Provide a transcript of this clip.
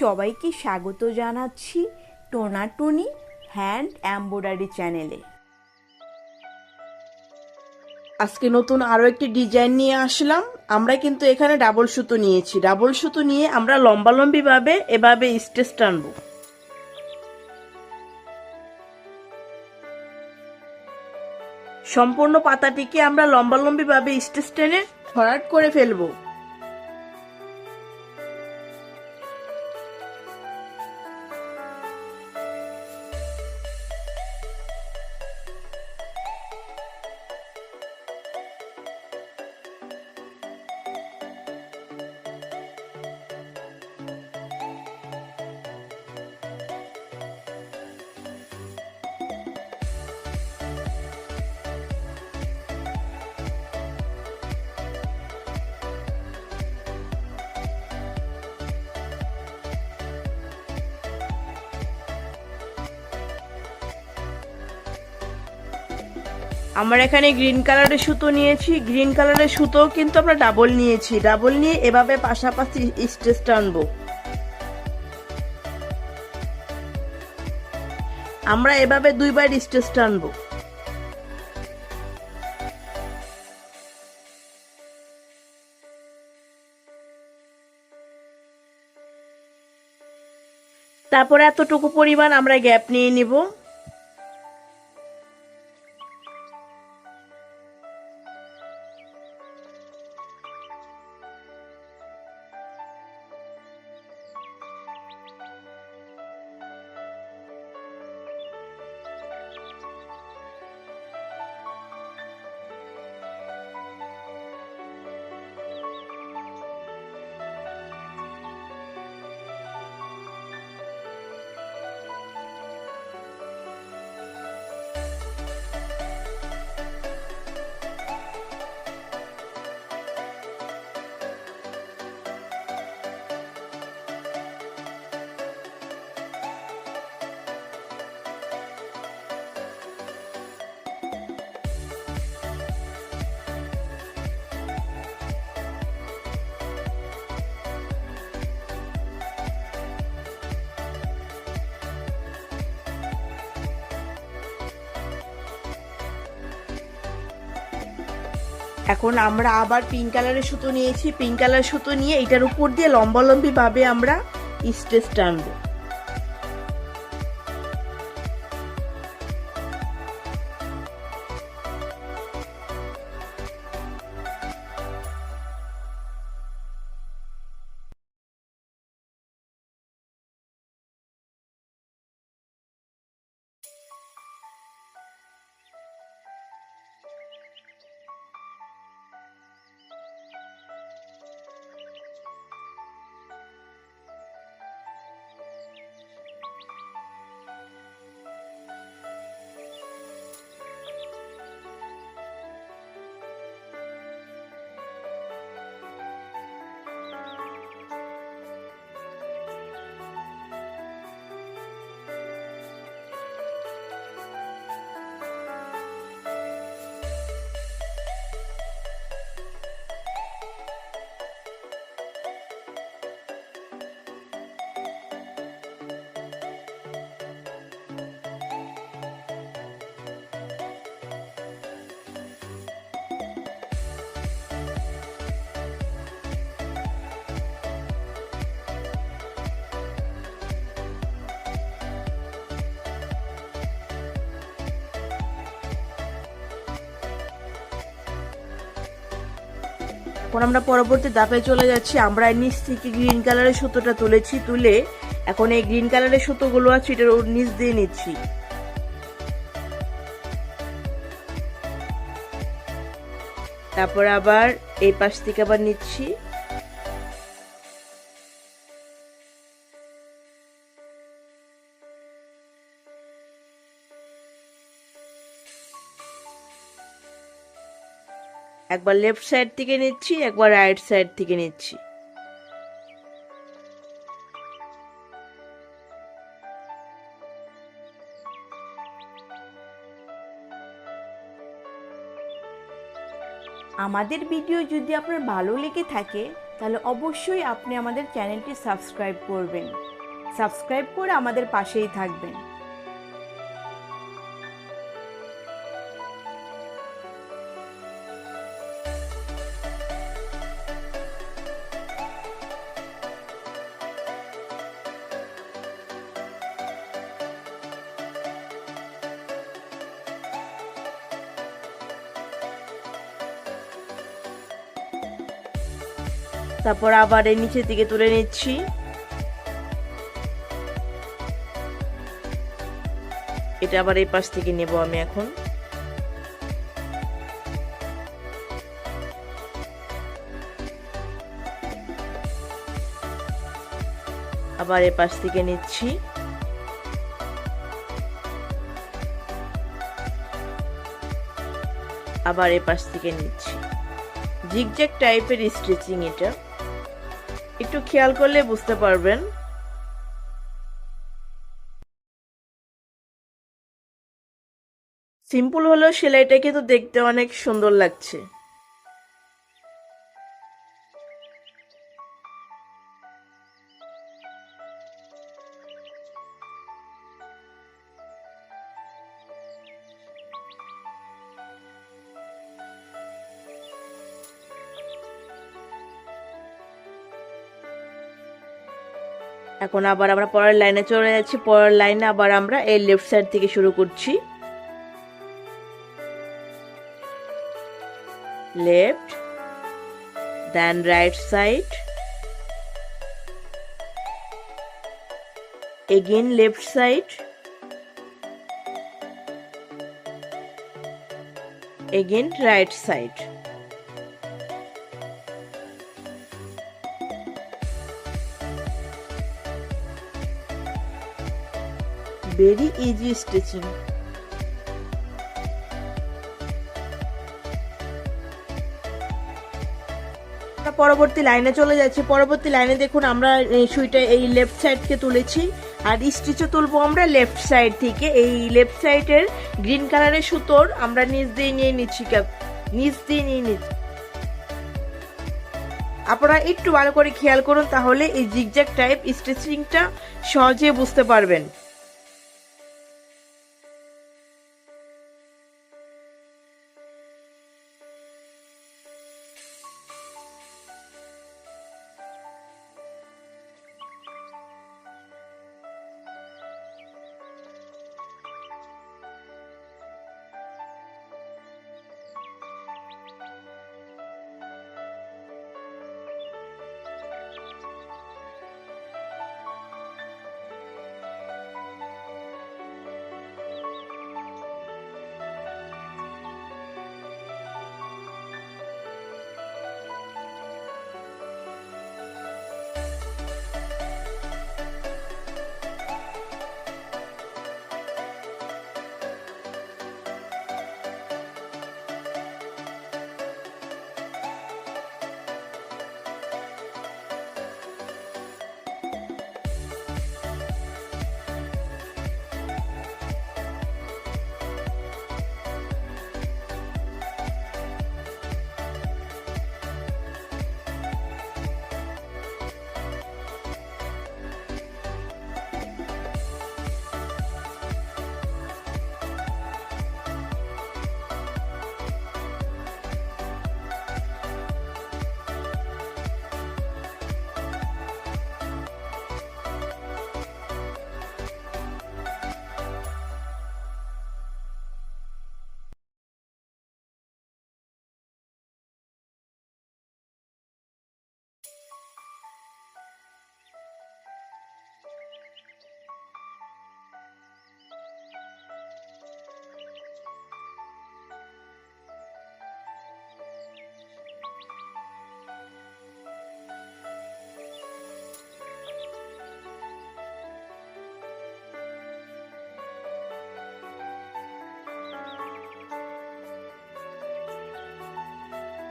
সবাইকে স্বাগত জানাচ্ছি টোনাটুনি হ্যান্ড এমব্রয়ডারি চ্যানেলে। আজকে নতুন আরও একটি ডিজাইন নিয়ে আসলাম। আমরা কিন্তু এখানে ডাবল সুতো নিয়েছি। ডাবল সুতো নিয়ে আমরা লম্বালম্বিভাবে এভাবে স্টিচ টানবো। সম্পূর্ণ পাতাটিকে আমরা লম্বালম্বিভাবে স্টিচ টেনে ভরাট করে ফেলবো। আমরা এখানে গ্রিন কালারের সুতো নিয়েছি। গ্রিন কালারের সুতো কিন্তু আমরা ডাবল নিয়েছি। ডাবল নিয়ে এভাবে পাশাপাশি স্টিচ টানবো। আমরা এভাবে দুইবার স্টিচ টানবো। তারপরে এতটুকু পরিমাণ আমরা গ্যাপ নিয়ে নিব। এখন আমরা আবার পিঙ্ক কালারের সুতো নিয়েছি। পিঙ্ক কালারের সুতো নিয়ে এটার উপর দিয়ে লম্বালম্বি ভাবে আমরা স্টিচ টানবো। এখন আমরা পরবর্তী ধাপে চলে যাচ্ছি। আমরা নিচ থেকে গ্রিন কালারের সুতোটা তুলেছি। তুলে এখন এই গ্রিন কালারের সুতোগুলো আছে এটার নিচ দিয়ে নিচ্ছি। তারপর আবার এই পাশ থেকে আবার নিচ্ছি। একবার লেফট সাইড থেকে নিচ্ছি, একবার রাইট সাইড থেকে নিচ্ছি। আমাদের ভিডিও যদি আপনার ভালো লেগে থাকে তাহলে অবশ্যই আপনি আমাদের চ্যানেলটি সাবস্ক্রাইব করবেন, সাবস্ক্রাইব করে আমাদের পাশেই থাকবেন। তারপর আবার এই নিচের দিকে তুলে নিচ্ছি। এটা আবার এই পাশ থেকে নেব আমি এখন। আবার এই পাশ থেকে নিচ্ছি। আবার এই পাশ থেকে নিচ্ছি। জিগজ্যাগ টাইপের স্টিচিং, এটা একটু খেয়াল করলে বুঝতে পারবেন। সিম্পল হলেও সেলাইটা কিন্তু দেখতে অনেক সুন্দর লাগছে। এখন আবার আমরা পরের লাইনে চলে যাচ্ছি। পরের লাইনে আবার আমরা এই লেফট সাইড থেকে শুরু করছি। Left, then right side, again left side, again right side. Very easy stitching. পরবর্তী লাইনে চলে যাচ্ছি। পরবর্তী লাইনে দেখুন আমরা সুইটা এই লেফট সাইড থেকে তুলেছি, আর স্টিচও তুলবো আমরা লেফট সাইড থেকে। এই লেফট সাইডের গ্রিন কালারের সুতোর আমরা নিচ দিয়ে নিয়ে নিচ্ছি, নিচ দিয়ে নিয়ে নিচ্ছি। আপনারা একটু ভালো করে খেয়াল করুন, তাহলে এই জিগজ্যাগ টাইপ স্টিচিংটা সহজে বুঝতে পারবেন।